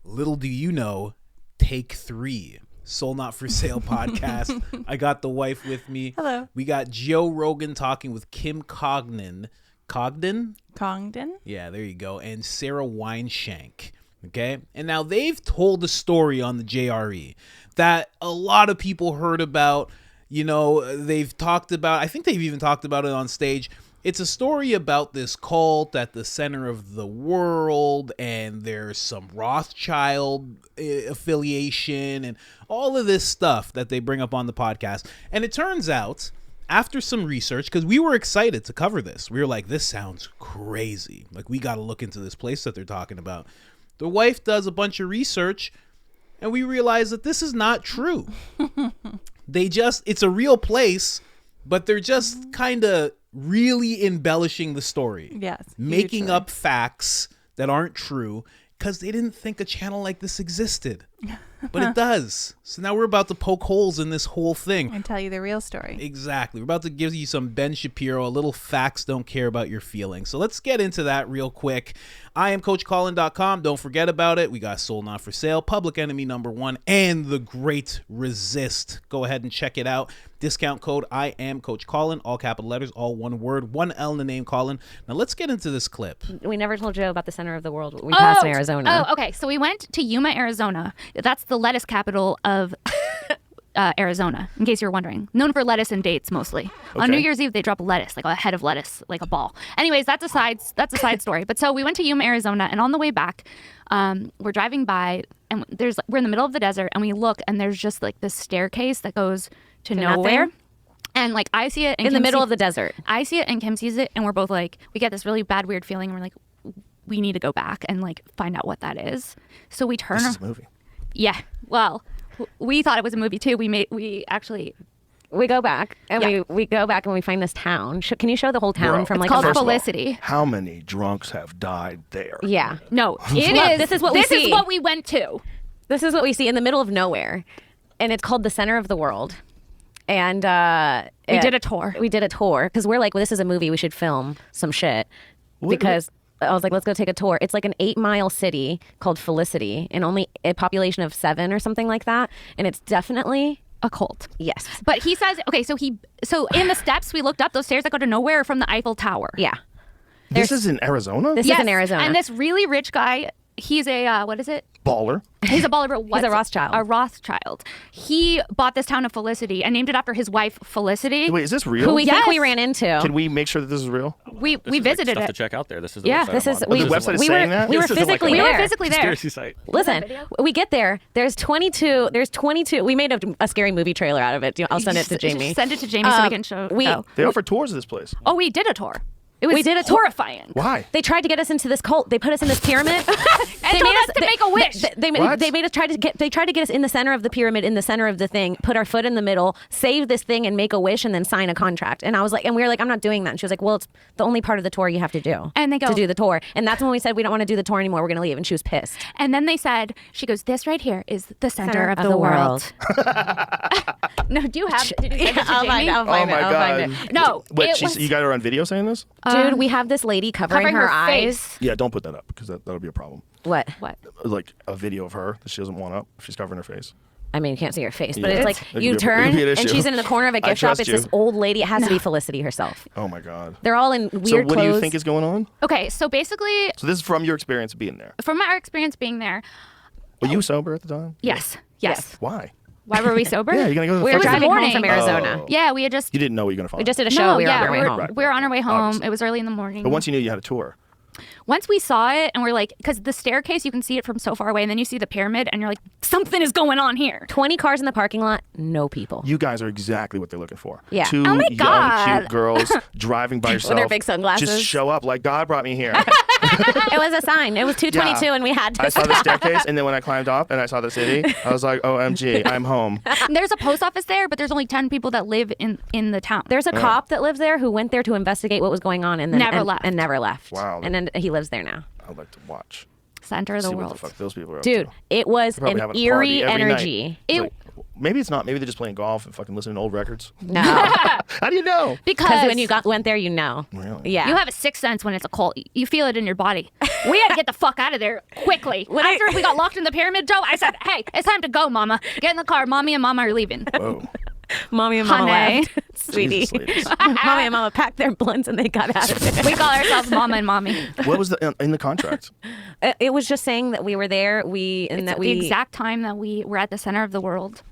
Little do you know, take 3. Soul Not For Sale podcast. I got the wife with me. Hello. We got Joe Rogan talking with Kim Congdon. Congdon? Yeah, there you go. And Sarah Weinshank. Okay. And now they've told a story on the JRE that a lot of people heard about. You know, they've talked about, I think they've even talked about it on stage. It's a story about this cult at the center of the world, and there's some Rothchild affiliation and all of this stuff that they bring up on the podcast. And it turns out, after some research, because we were excited to cover this, we were like, this sounds crazy. Like, we got to look into this place that they're talking about. The wife does a bunch of research, and we realize that this is not true. It's a real place, but they're just kind of really embellishing the story. Yes. Making up facts that aren't true because they didn't think a channel like this existed. But it does. So now we're about to poke holes in this whole thing. And tell you the real story. Exactly. We're about to give you some Ben Shapiro, a little facts don't care about your feelings. So let's get into that real quick. I am CoachColin.com. Don't forget about it. We got Soul Not For Sale, Public Enemy #1, and The Great Resist. Go ahead and check it out. Discount code I am Coach Colin, all capital letters, all one word, 1 L in the name Colin. Now let's get into this clip. We never told Joe about the center of the world. We passed in Arizona. Oh, okay. So we went to Yuma, Arizona. That's the lettuce capital of Arizona, in case you're wondering. Known for lettuce and dates mostly. Okay. On New Year's Eve, they drop lettuce, like a head of lettuce, like a ball. Anyways, that's a side story. But so we went to Yuma, Arizona, and on the way back, we're driving by, and we're in the middle of the desert, and we look, and there's just like this staircase that goes to nowhere. Nothing? And like I see it, and in the middle of the desert. I see it, and Kim sees it, and we're both like, we get this really bad, weird feeling, and we're like, we need to go back and like find out what that is. So we turn. This is a movie. Yeah. Well, we thought it was a movie too. We go back and we go back and we find this town. Can you show the whole town? Bro, from like called a Felicity. How many drunks have died there? Yeah. No, it is. This is what we see. This is what we went to. This is what we see in the middle of nowhere, and it's called the center of the world. And we did a tour. We did a tour because we're like, well, this is a movie. We should film some shit because. I was like, let's go take a tour. It's like an 8-mile city called Felicity and only a population of 7 or something like that. And it's definitely a cult. Yes. But he says, okay, so in the steps we looked up, those stairs that go to nowhere are from the Eiffel Tower. Yeah. This is in Arizona? This is in Arizona. And this really rich guy, he's a, what is it? Baller. He's a baller, but he's a Rothschild. A Rothschild. He bought this town of Felicity and named it after his wife, Felicity. Wait, is this real? Who we think we ran into. Can we make sure that this is real? We visited stuff it. to check out there. This is the yeah. website. This is the website is saying that? We were physically there. We were physically there. Conspiracy site. Listen, we get there. There's 22. We made a scary movie trailer out of it. I'll send it to Jamie. Send it to Jamie so we can show. They offer tours of this place. Oh, we did a tour. It was horrifying. Why? They tried to get us into this cult. They put us in this pyramid. They made us to make a wish. They tried to get us in the center of the pyramid, in the center of the thing, put our foot in the middle, save this thing, and make a wish, and then sign a contract. And we were like, I'm not doing that. And she was like, well, it's the only part of the tour you have to do. And they go to do the tour. And that's when we said we don't want to do the tour anymore. We're going to leave. And she was pissed. And then they said, she goes, this right here is the center of the world. No, do you have? Did you send it to Jamie? I'll find it. No. Wait, you got her on video saying this? Dude, we have this lady covering her eyes. face. Yeah, don't put that up because that'll be a problem. What? Like a video of her that she doesn't want up if she's covering her face. I mean, you can't see her face, but Yeah. it's like you turn and she's in the corner of a gift shop. trust It's you. this old lady. It has to be Felicity herself. Oh my God. They're all in weird So what clothes. do you think is going on? Okay, so basically, So this is from your experience being there. from our experience being there, Were you sober at the time? yes. Why? Why were we sober? Yeah, you're gonna go to the We were fucking- driving home morning. from Arizona. Oh. Yeah, we had just. You didn't know what you were gonna find. We just did a show. We were on our way we home. we were on our way home. Obviously. It was early in the morning. But once you knew you had a tour. Once we saw it and we're like, because the staircase, you can see it from so far away, and then you see the pyramid and you're like, something is going on here. 20 cars in the parking lot, no people. You guys are exactly what they're looking for. Yeah. Two Oh my young, God. cute girls driving by yourself. their big sunglasses. Just show up like God brought me here. It was a sign. It was 2:22 Yeah. and we had to. I saw the staircase, and then when I climbed up and I saw the city, I was like, OMG, I'm home. And there's a post office there, but there's only 10 people that live in the town. There's a cop that lives there who went there to investigate what was going on and then Never left. Wow. And then he lives there now. I'd like to watch. Center of the See world. what the fuck those people are up Dude, to. it was They're probably an having a eerie party every energy. night. It's like, Maybe it's not. Maybe they're just playing golf and fucking listening to old records. No. How do you know? Because when you went there, you know. Really? Yeah. You have a sixth sense when it's a cult. You feel it in your body. We had to get the fuck out of there quickly. After we got locked in the pyramid, Joe, I said, hey, it's time to go, Mama. Get in the car. Mommy and Mama are leaving. Whoa. Mommy and Mama Honey. left. Sweetie. Jesus, ladies. Mommy and Mama packed their blunts and they got out of there. We call ourselves Mama and Mommy. What was in the contract? It was just saying that we were there. The exact time that we were at the center of the world.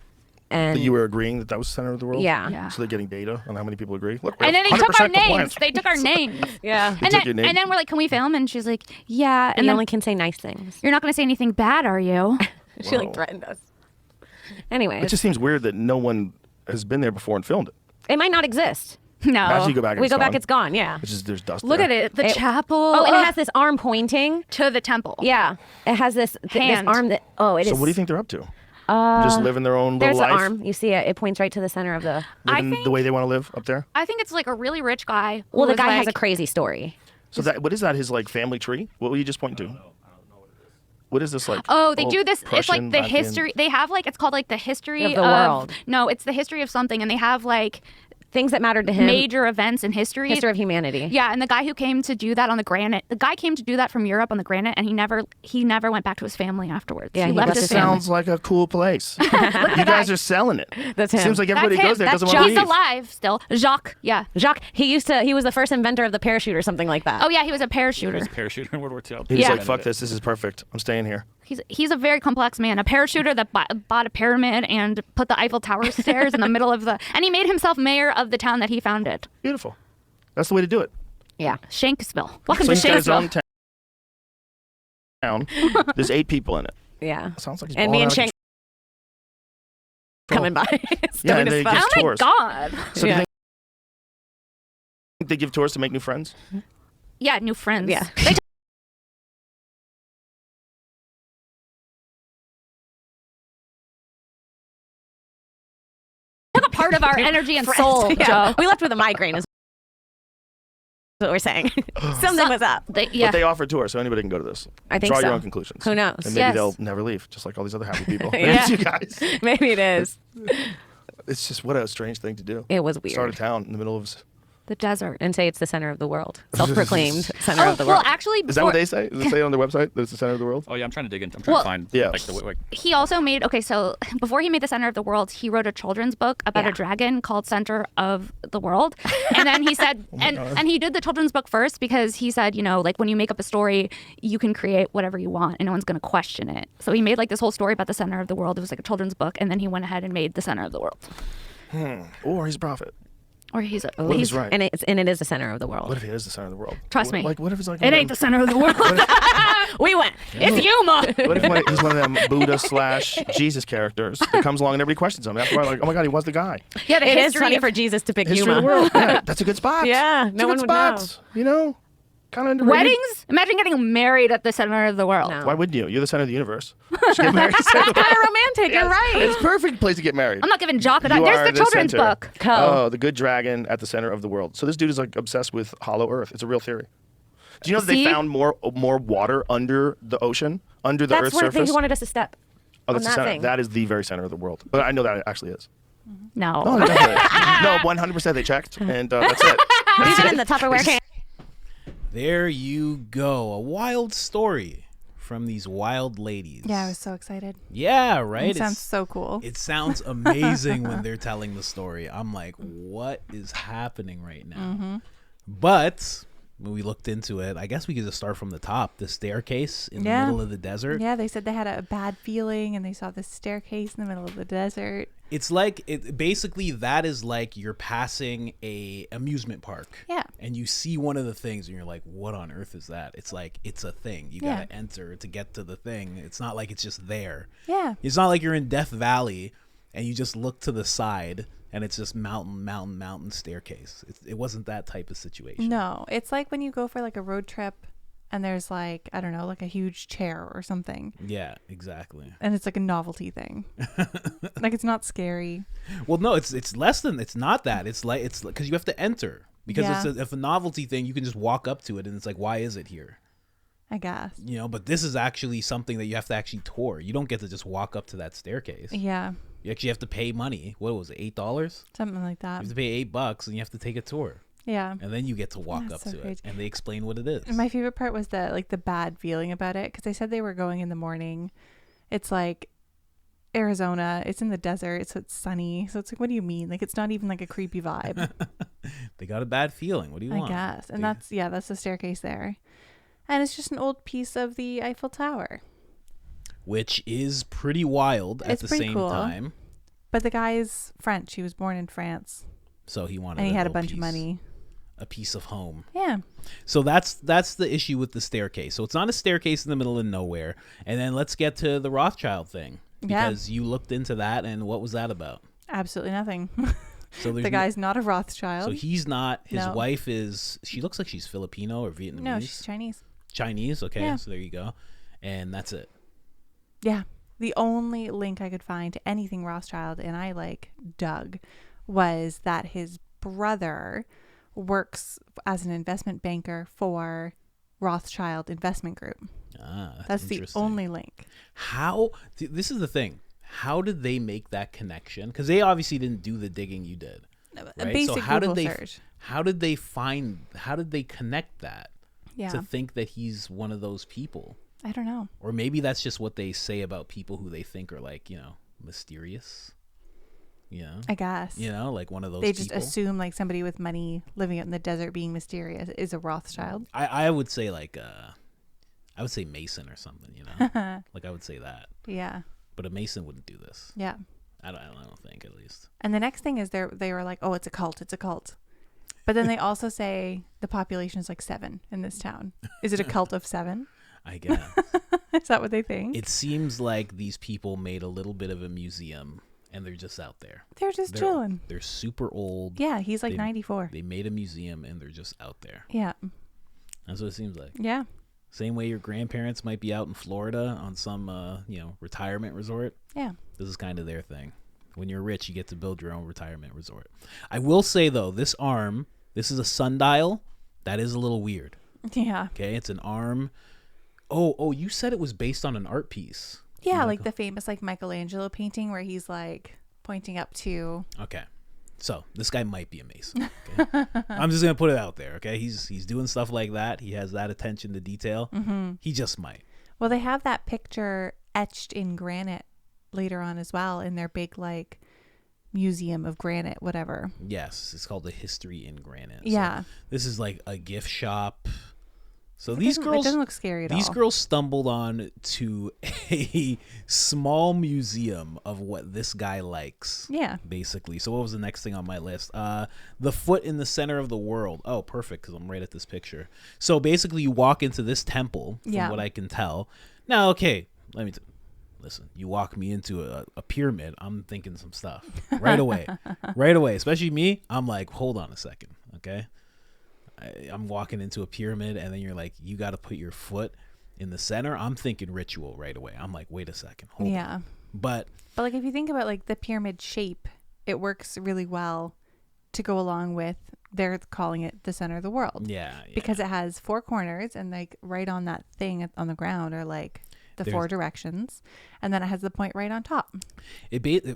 And That you were agreeing that was the center of the world? Yeah. Yeah. So they're getting data on how many people agree? Look, And then they took our names. They took our names. Yeah. They took your name? And then we're like, can we film? And she's like, yeah. And And you then only can say nice things. you're not going to say anything bad, are you? She Whoa. threatened us. Anyway, It just seems weird that no one has been there before and filmed it. it might not exist. No. Imagine you go back and We it's go back, gone. it's gone. Yeah. There's dust Look there. at it. The It- chapel. Oh, and it has this arm pointing. to the temple. Yeah. It has this Hand. arm that. Oh, it is. So what do you think they're up to? Just living their own There's little the life? arm. You see it. It points right to the center of the. Living the way they want to live up there? I think it's like a really rich guy. who Well, the was guy has a like- crazy story. So what is that, his like family tree? What were you just pointing to? What is this like? Oh, they old do this. It's Prussian, like the Latvian- history. They have like, it's called like the history Of the world. No, it's the history of something. And they have like Things that mattered to him. major events in history. History of humanity. Yeah, and the guy who came to do that on the granite, the guy came to do that from Europe on the granite, and he never went back to his family afterwards. Yeah, he he left left his his family. Sounds like a cool place. You guys are selling it. That's him. Seems like everybody That's goes there him. doesn't want to He's leave. alive still. Jacques. Yeah. Jacques. He was the first inventor of the parachute or something like that. Oh yeah, he was a parachuter. Parachuter in World War II. He was Yeah. like, fuck this is perfect. I'm staying here. He's a very complex man. A parachuter that bought a pyramid and put the Eiffel Tower stairs in the middle of the. And he made himself mayor of the town that he founded, Beautiful. That's the way to do it. Yeah. Shanksville. Welcome So to he's got his own Shanksville. town. There's 8 people in it. Yeah. Sounds like he's And me balling and out of Shank coming by. Yeah, Stealing and his they phone. give Oh my tours. god. So do you Yeah. think they give tours to make new friends? Yeah, new friends. Yeah. They took a part of our energy and soul, Yeah. Joe. We left with a migraine is what we're saying. Something was up. Yeah. But they offer tours, so anybody can go to this. I think Draw so. your own conclusions. Who knows? And maybe Yes. they'll never leave, just like all these other happy people. Maybe Yeah. it's you guys. Maybe it is. It's just what a strange thing to do. It was weird. Start a town in the middle of. the desert. And say it's the center of the world. Self-proclaimed center of the well, world. actually, Is that what they say? Does it say on their website that it's the center of the world? Oh yeah, I'm trying to dig in. I'm trying Well, to find Yeah. like the like, he also made so before he made the center of the world, he wrote a children's book about Yeah. a dragon called Center of the World. And then he said and he did the children's book first because he said, like when you make up a story, you can create whatever you want and no one's going to question it. So he made like this whole story about the center of the world. It was like a children's book, and then he went ahead and made the center of the world. Or he's a prophet. Or he's What if he's right? And it is the center of the world. What if he is the center of the world? Trust me. Like, what if he's like it ain't the center of the world. We went. It's you, Ma. What if he's one of them Buddha / Jesus characters that comes along and everybody questions him? After a while, like, oh my God, he was the guy. Yeah, the It is history funny of- for Jesus to pick History of the Yuma. world. Yeah, that's a good spot. Yeah, It's no a one good would know. spot. You know, kind of underrated. weddings. Imagine getting married at the center of the world. No. Why wouldn't you? You're the center of the universe. Should get married. It's Kind of romantic. You're right. It's a perfect place to get married. I'm not giving Jock a You There's are the children's center. book. Oh, the good dragon at the center of the world. So this dude is like obsessed with hollow earth. It's a real theory. Do you know that See? they found more water under the ocean, under the That's Earth's where surface? he wanted us to step. Oh, that's on the that center. thing. That is the very center of the world. But I know that it actually is. No. No, definitely. No, 100% they checked, and that's it. Even in the Tupperware can. There you go. A wild story from these wild ladies. Yeah, I was so excited. Yeah, right? It sounds so cool. It sounds amazing when they're telling the story. I'm like, what is happening right now? But when we looked into it, I guess we could just start from the top. The staircase in the middle of the desert. Yeah, they said they had a bad feeling and they saw this staircase in the middle of the desert. It's like basically that is like you're passing a amusement park. Yeah. And you see one of the things and you're like, what on earth is that? It's like it's a thing. You Yeah. gotta enter to get to the thing. It's not like it's just there. Yeah. It's not like you're in Death Valley and you just look to the side and it's just mountain staircase. It wasn't that type of situation. No, it's like when you go for like a road trip and there's like, I don't know, like a huge chair or something. Yeah, exactly. And it's like a novelty thing. Like it's not scary. Well, no, it's less than, it's not that. It's because you have to enter. Because Yeah. if a novelty thing, you can just walk up to it and it's like, why is it here? I guess. But this is actually something that you have to actually tour. You don't get to just walk up to that staircase. Yeah. You You actually have to pay money. What was it, $8? Something like You that. have to pay $8 and you have to take a tour. Yeah. And then you get to walk That's up so to crazy. it and they explain what it is. And my favorite part was the bad feeling about it, because they said they were going in the morning. It's like Arizona. It's in the desert, so it's sunny. So it's like, what do you mean? Like, it's not even like a creepy vibe. They got a bad feeling. What do you I want? guess. And They- that's the staircase there. And it's just an old piece of the Eiffel Tower. Which is pretty wild at It's the pretty same cool. time. But the guy's French. He was born in France. So he wanted And he had a little bunch of piece- money. a piece of home. Yeah. So that's the issue with the staircase. So it's not a staircase in the middle of nowhere. And then let's get to the Rothschild thing, Yeah. because you looked into that, and what was that about? Absolutely nothing. So there's The guy's not a Rothschild. so he's not. His No. wife is. She looks like she's Filipino or Vietnamese. No, she's Chinese. Chinese. Okay, Yeah. so there you go, and that's it. Yeah. The only link I could find to anything Rothschild, and I dug, was that his brother works as an investment banker for Rothschild Investment Group. That's the interesting. only link. How? This is the thing. How did they make that connection? Because they obviously didn't do the digging you did. A Right? basic So how Google did they? search. How did they find? How did they connect that Yeah. to think that he's one of those people? I don't know. Or maybe that's just what they say about people who they think are mysterious. I guess. Like one of those They just people. assume somebody with money living out in the desert being mysterious is a Rothschild. I would say I would say Mason or something, like I would say that. Yeah. But a Mason wouldn't do this. Yeah. I don't think, at least. And the next thing is they were like, oh, it's a cult. It's a cult. But then they also say the population is 7 in this town. Is it a cult of 7? I guess. Is that what they think? It seems like these people made a little bit of a museum and they're just out there. They're just chilling. They're super old. Yeah, he's They- 94. They made a museum and they're just out there. Yeah. That's what it seems like. Yeah. Same way your grandparents might be out in Florida on some, retirement resort. Yeah. This is kind of their thing. When you're rich, you get to build your own retirement resort. I will say, though, this is a sundial. That is a little weird. Yeah. Okay, it's an arm. Oh, you said it was based on an art piece. Yeah, like the famous Michelangelo painting where he's pointing up to. Okay. So this guy might be a Mason. Okay? I'm just gonna put it out there. Okay, he's doing stuff like that. He has that attention to detail. Mm-hmm. He just might. Well, they have that picture etched in granite later on as well in their big museum of granite, whatever. Yes, it's called the History in Granite. Yeah. So this is like a gift shop. So It these doesn't- girls it doesn't look scary at These all. girls stumbled on to a small museum of what this guy likes. Yeah. Basically. So what was the next thing on my list? The foot in the center of the world. Oh, perfect, because I'm right at this picture. So basically you walk into this temple, from Yeah. what I can tell. Now, okay, listen, you walk me into a pyramid, I'm thinking some stuff right away. Right away. Especially me, I'm like, hold on a second, okay? I'm walking into a pyramid and then you're like, you got to put your foot in the center. I'm thinking ritual right away. I'm like, wait a second. Hold Yeah. on. But But if you think about the pyramid shape, it works really well to go along with they're calling it the center of the world. yeah. Because it has 4 corners and right on that thing on the ground are the 4 directions, and then it has the point right on top.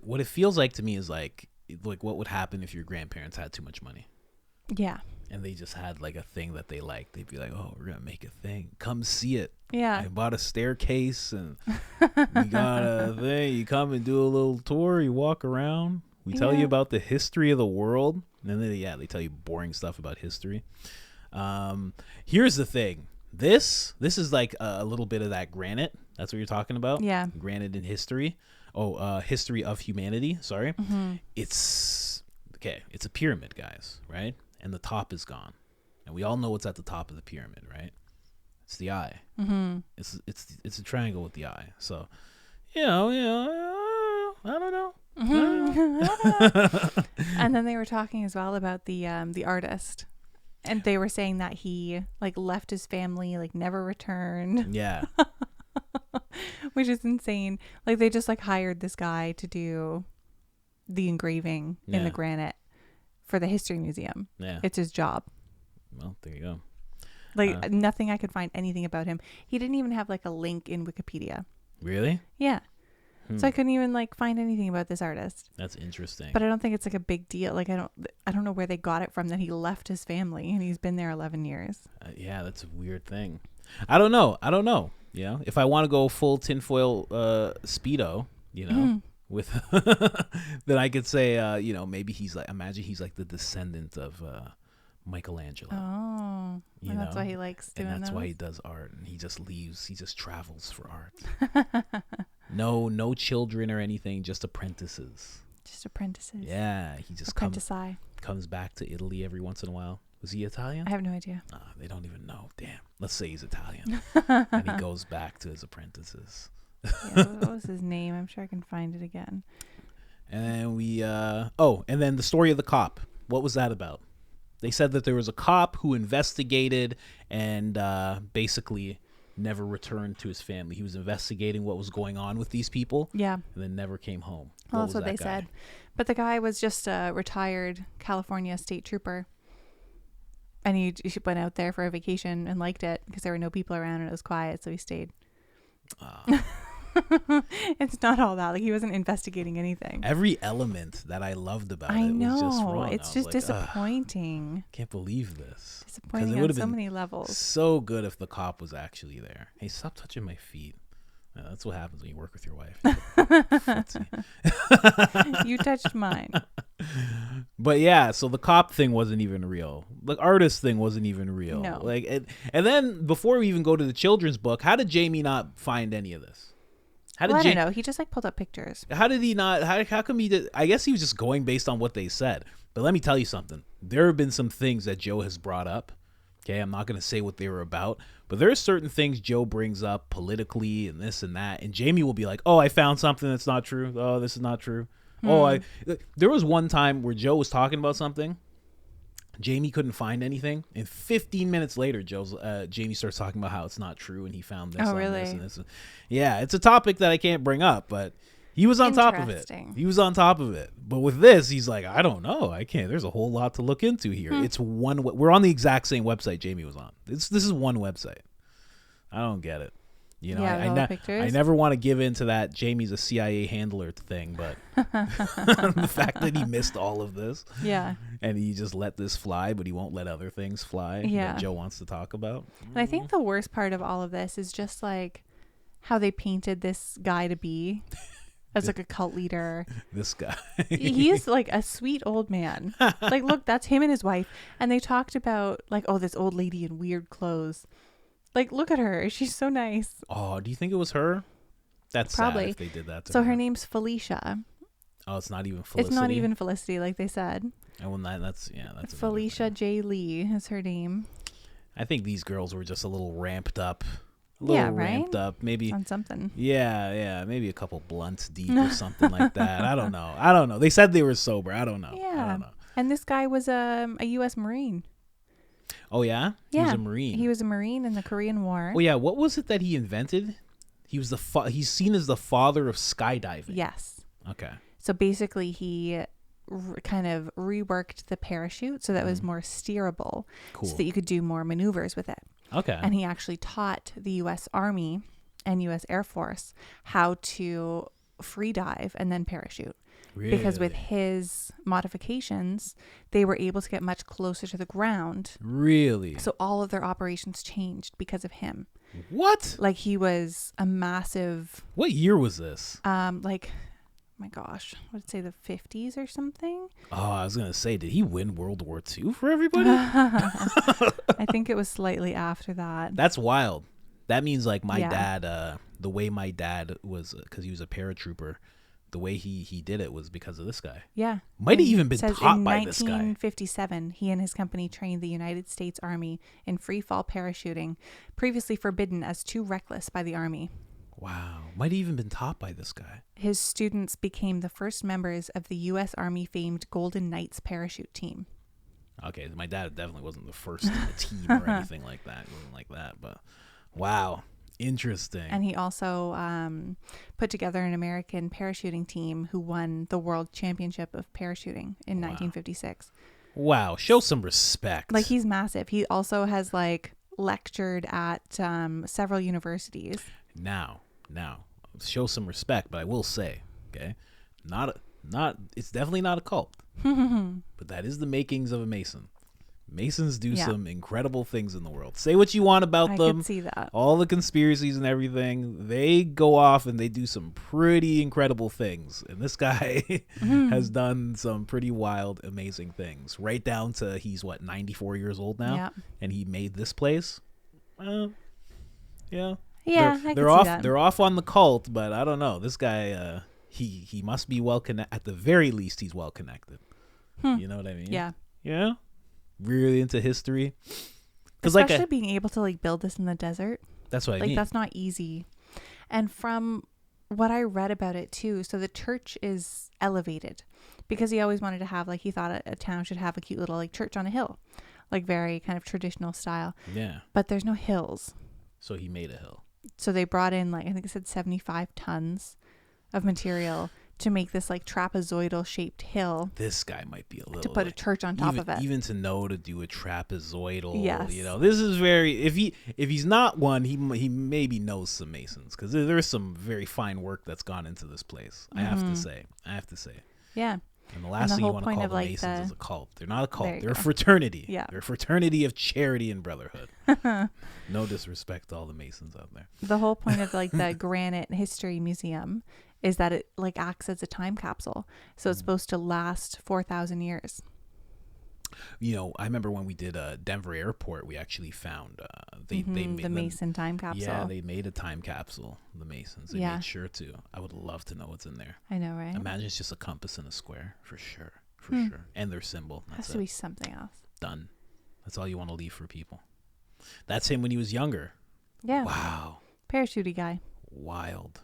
What it feels like to me is like what would happen if your grandparents had too much money Yeah. and they just had a thing that they liked. They'd be like, oh, we're going to make a thing. Come see it. Yeah. I bought a staircase and we got a thing. You come and do a little tour. You walk around. We tell you Yeah. about the history of the world. And then they tell you boring stuff about history. Here's the thing. This is like a little bit of that granite. That's what you're talking about? Yeah. Granite in history. History of humanity. Sorry. Mm-hmm. It's a pyramid, guys, right? And the top is gone. And we all know what's at the top of the pyramid, right? It's the eye. Mm-hmm. It's a triangle with the eye. So, I don't know. And then they were talking as well about the artist, and they were saying that he left his family, never returned, Yeah. which is insane. They just hired this guy to do the engraving in Yeah. the granite for the history museum. Yeah. It's his job. Well, there you go. Nothing I could find anything about him. He didn't even have a link in Wikipedia. Really? Yeah. So I couldn't even like find anything about this artist. That's interesting. But I don't think it's like a big deal. Like I don't know where they got it from that he left his family and he's been there 11 years. Yeah, that's a weird thing. I don't know. You know, if I want to go full tinfoil Speedo, you know, with then I could say, you know, maybe imagine he's like the descendant of Michelangelo. Oh, you and that's know? why he likes doing And that's those? why he does art, and he just travels for art. No children or anything, just apprentices. Just apprentices. Yeah, he just Apprentice-I. comes back to Italy every once in a while. Was he Italian? I have no idea. They don't even know. Damn. Let's say he's Italian. And he goes back to his apprentices. Yeah, what was his name? I'm sure I can find it again. And then and then the story of the cop. What was that about? They said that there was a cop who investigated and basically never returned to his family. He was investigating what was going on with these people. Yeah. And then never came home. Well, that's what they guy? said. But the guy was just a retired California state trooper. And he went out there for a vacation and liked it because there were no people around and it was quiet, so he stayed. It's not all that. Like, he wasn't investigating anything. Every element that I loved about I it know. was just wrong. It's I was just like, disappointing. Can't believe this. Disappointing would've on so been many levels. So good if the cop was actually there. Hey, stop touching my feet. That's what happens when you work with your wife. You touched mine. But yeah, so the cop thing wasn't even real. The artist thing wasn't even real. No. Like, and then before we even go to the children's book, how did Jamie not find any of this? How did Well, I don't know. He just like pulled up pictures. How did he not? How come he did? I guess he was just going based on what they said. But let me tell you something. There have been some things that Joe has brought up. Okay, I'm not going to say what they were about, but there are certain things Joe brings up politically and this and that, and Jamie will be like, "Oh, I found something that's not true. Oh, this is not true." There was one time where Joe was talking about something. Jamie couldn't find anything, and 15 minutes later, Jamie starts talking about how it's not true, and he found this. Oh, on really? This and this. Yeah, it's a topic that I can't bring up, but he was on top of it. Interesting. He was on top of it. But with this, he's like, I don't know. I can't. There's a whole lot to look into here. It's one. We're on the exact same website Jamie was on. This is one website. I don't get it. You know, Yeah, all the pictures. I never want to give in to that Jamie's a CIA handler thing, but the fact that he missed all of this, Yeah. and he just let this fly, but he won't let other things fly Yeah. that Joe wants to talk about. And I think the worst part of all of this is just like how they painted this guy to be as like a cult leader. This guy. He's like a sweet old man. Like, look, that's him and his wife. And they talked about like, oh, this old lady in weird clothes. Like, look at her. She's so nice. Oh, do you think it was her? That's Probably. sad if they did that to So her. her name's Felicia. Oh, it's not even Felicity. It's not even Felicity, like they said. Oh, well, that's another Felicia thing. J. Lee is her name. I think these girls were just a little ramped up. Yeah, right? Ramped up. Maybe. On something. Yeah. Maybe a couple blunts deep or something like that. I don't know. They said they were sober. I don't know. Yeah. I don't know. And this guy was a U.S. Marine. Oh, yeah? Yeah. He was a Marine. He was a Marine in the Korean War. Oh, yeah. What was it that he invented? He was he's seen as the father of skydiving. Yes. Okay. So basically he kind of reworked the parachute so that it was more steerable. Cool. So that you could do more maneuvers with it. Okay. And he actually taught the U.S. Army and U.S. Air Force how to free dive and then parachute. Really? Because with his modifications, they were able to get much closer to the ground. Really? So all of their operations changed because of him. What? Like, he was a massive, What year was this? like, my gosh, I would say the 50s or something. Oh, I was going to say, did he win World War II for everybody? I think it was slightly after that. That's wild. That means like my Yeah. dad, the way my dad was, because he was a paratrooper, the way he did it was because of this guy. Yeah. Might have And even been says taught in by this guy. 1957, he and his company trained the United States Army in free fall parachuting, previously forbidden as too reckless by the Army. Wow. Might have even been taught by this guy. His students became the first members of the U.S. Army famed Golden Knights parachute team. Okay, my dad definitely wasn't the first in the team or anything like that. It wasn't like that, but wow. Interesting. And he also put together an American parachuting team who won the World Championship of Parachuting in 1956. Wow. Show some respect. Like, he's massive. He also has like lectured at several universities. Now, show some respect, but I will say, okay, it's definitely not a cult, but that is the makings of a Mason. Masons do some incredible things in the world. Say what you want about them. I can see that. All the conspiracies and everything, they go off and they do some pretty incredible things. And this guy has done some pretty wild, amazing things. Right down to he's 94 years old now, and he made this place. Yeah. Yeah, They're off on the cult, but I don't know. This guy, he must be well connected. At the very least, he's well connected. You know what I mean? Yeah. Yeah. Really into history, especially being able to build this in the desert. That's what I mean. That's not easy. And from what I read about it too, so the church is elevated because he always wanted to have he thought a town should have a cute little church on a hill, very kind of traditional style. Yeah. But there's no hills. So he made a hill. So they brought in I think it said 75 tons of material to make this trapezoidal shaped hill. This guy might be a little to put a church on top of it. Even to know to do a trapezoidal. Yes. This is very, if he's not one, he maybe knows some Masons, because there's some very fine work that's gone into this place. I have to say. Yeah. And the last thing you want to call the Masons is a cult. They're not a cult. They're a go. fraternity. Yeah. They're a fraternity of charity and brotherhood. No disrespect to all the Masons out there. The whole point of the Granite History Museum is that it acts as a time capsule. So it's supposed to last 4,000 years. I remember when we did Denver Airport, we actually found they made the Mason time capsule. Yeah, they made a time capsule. The Masons, they made sure to. I would love to know what's in there. I know, right? Imagine it's just a compass and a square, for sure, sure, and their symbol. Has to be something else. Done. That's all you want to leave for people. That's him when he was younger. Yeah. Wow. Parachuting guy. Wild.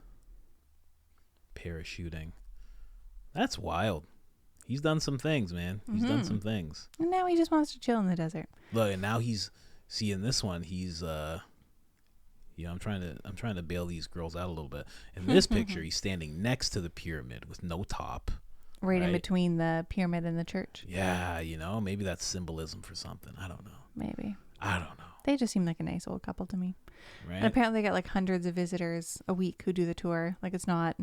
Parachuting. That's wild. He's done some things, man. He's done some things. And now he just wants to chill in the desert. Look, and now he's in this one. He's I'm trying to bail these girls out a little bit. In this picture, he's standing next to the pyramid with no top. Right in between the pyramid and the church. Yeah, maybe that's symbolism for something. I don't know. Maybe. I don't know. They just seem like a nice old couple to me. Right. And apparently they get hundreds of visitors a week who do the tour. It's not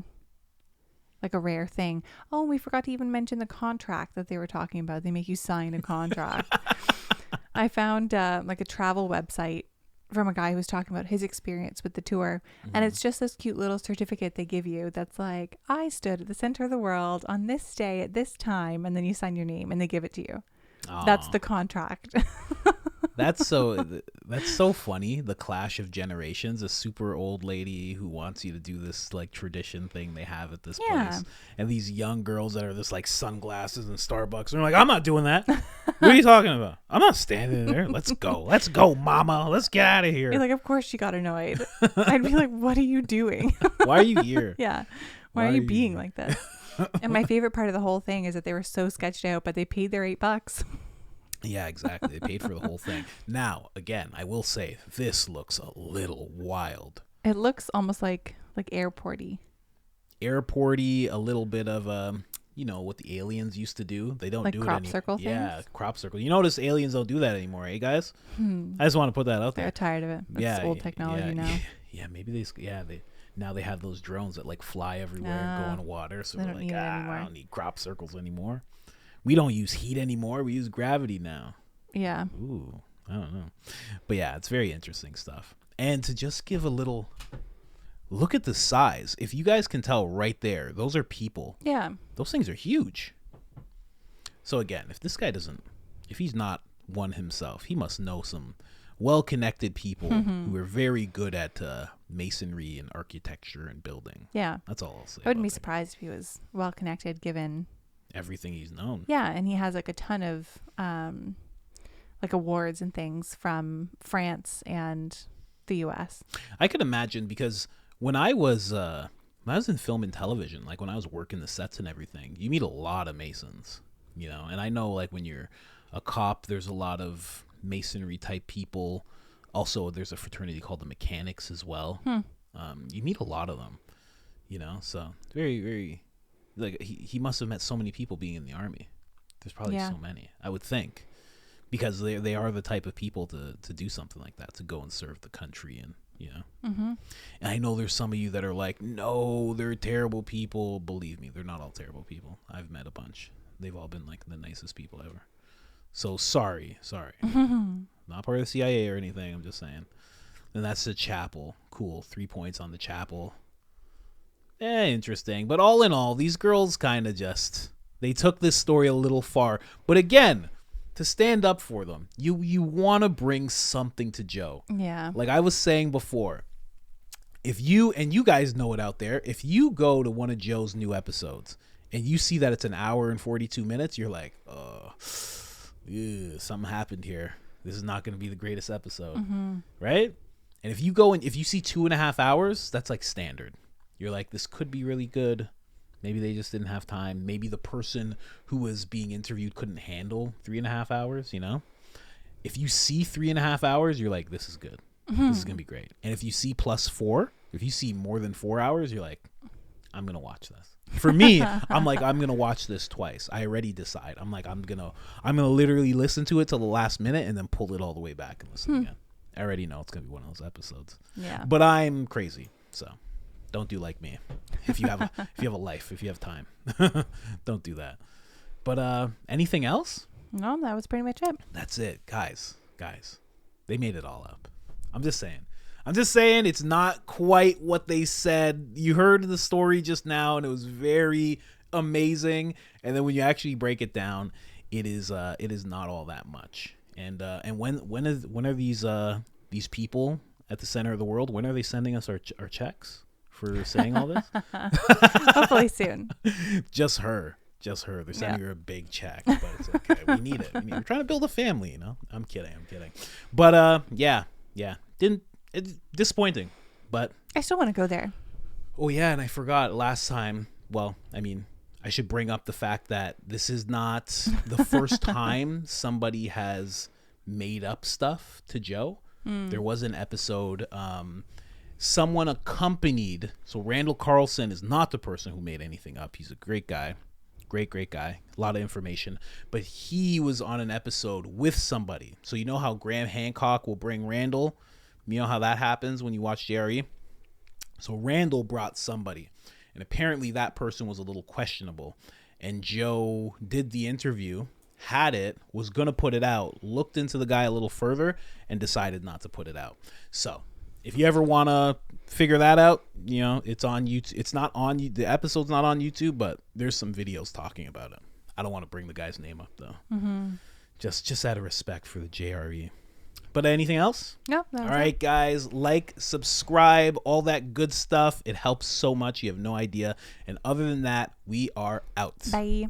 a rare thing. Oh, and we forgot to even mention the contract that they were talking about. They make you sign a contract. I found a travel website from a guy who was talking about his experience with the tour. And it's just this cute little certificate they give you that's I stood at the center of the world on this day at this time, and then you sign your name and they give it to you. Aww. That's the contract. That's so funny. The clash of generations. A super old lady who wants you to do this tradition thing they have at this place, and these young girls that are this sunglasses and Starbucks. And they're I'm not doing that. What are you talking about? I'm not standing there. Let's go, mama. Let's get out of here. You're of course she got annoyed. I'd be what are you doing? Why are you here? Yeah. Why are you being like this? And my favorite part of the whole thing is that they were so sketched out, but they paid their $8. Yeah, exactly. They paid for the whole thing. Now, again, I will say this looks a little wild. It looks almost like airporty. Airporty, a little bit of what the aliens used to do. They don't do it anymore. Crop circle things? Yeah, crop circle. You notice aliens don't do that anymore, eh, guys? I just want to put that out there. They're tired of it. It's old technology now. Yeah, maybe they have those drones that fly everywhere and go in water. So we're I don't need crop circles anymore. We don't use heat anymore. We use gravity now. Yeah. Ooh, I don't know. But yeah, it's very interesting stuff. And to just give a little look at the size. If you guys can tell right there, those are people. Yeah. Those things are huge. So again, if he's not one himself, he must know some well-connected people who are very good at masonry and architecture and building. Yeah. That's all I'll say. I wouldn't be surprised if he was well-connected given everything he's known. Yeah, and he has a ton of awards and things from France and the US. I could imagine, because when I was in film and television, when I was working the sets and everything, you meet a lot of Masons, and I know when you're a cop, there's a lot of masonry type people. Also, there's a fraternity called the Mechanics as well. You meet a lot of them, so very, very, he must have met so many people being in the army. There's probably so many, I would think, because they are the type of people to do something like that, to go and serve the country and you know. And I know there's some of you that are like, no, they're terrible people. Believe me, they're not all terrible people. I've met a bunch. They've all been like the nicest people ever. So sorry. Not part of the CIA or anything. I'm just saying. And that's the chapel. Cool. 3 points on the chapel. Interesting. But all in all, these girls kind of just, they took this story a little far. But again, to stand up for them, you want to bring something to Joe. Yeah. Like I was saying before, if you, and you guys know it out there, if you go to one of Joe's new episodes and you see that it's an hour and 42 minutes, you're like, something happened here. This is not going to be the greatest episode. Right? And if you go and if you see 2.5 hours, that's like standard. You're like, this could be really good. Maybe they just didn't have time. Maybe the person who was being interviewed couldn't handle 3.5 hours, you know? If you see 3.5 hours, you're like, this is good. This is going to be great. And if you see +4, if you see more than 4 hours, you're like, I'm going to watch this. For me, I'm like, I'm going to watch this twice. I already decide. I'm like, I'm going to literally listen to it till the last minute and then pull it all the way back and listen again. I already know it's going to be one of those episodes. Yeah. But I'm crazy. So don't do like me. If you have a life, if you have time, don't do that. But anything else? No, that was pretty much it. That's it, guys. They made it all up. I'm just saying it's not quite what they said. You heard the story just now, and it was very amazing. And then when you actually break it down, it is not all that much. And when are these people at the center of the world? When are they sending us our checks for saying all this? Hopefully soon. Just her. They're sending her a big check, but it's okay. We need it. We're trying to build a family, you know. I'm kidding. But yeah. It's disappointing, but I still want to go there. Oh yeah, and I forgot last time. Well, I mean, I should bring up the fact that this is not the first time somebody has made up stuff to Joe. There was an episode, someone accompanied. So Randall Carlson is not the person who made anything up. He's a great guy. Great guy. A lot of information. But he was on an episode with somebody. So you know how Graham Hancock will bring Randall? You know how that happens when you watch JRE? So Randall brought somebody. And apparently that person was a little questionable. And Joe did the interview, had it, was going to put it out, looked into the guy a little further, and decided not to put it out. So if you ever want to figure that out, you know, it's on YouTube. It's not on the episode's not on YouTube, but there's some videos talking about it. I don't want to bring the guy's name up though. Just out of respect for the JRE. But anything else? No. All right, guys, like, subscribe, all that good stuff. It helps so much. You have no idea. And other than that, we are out. Bye.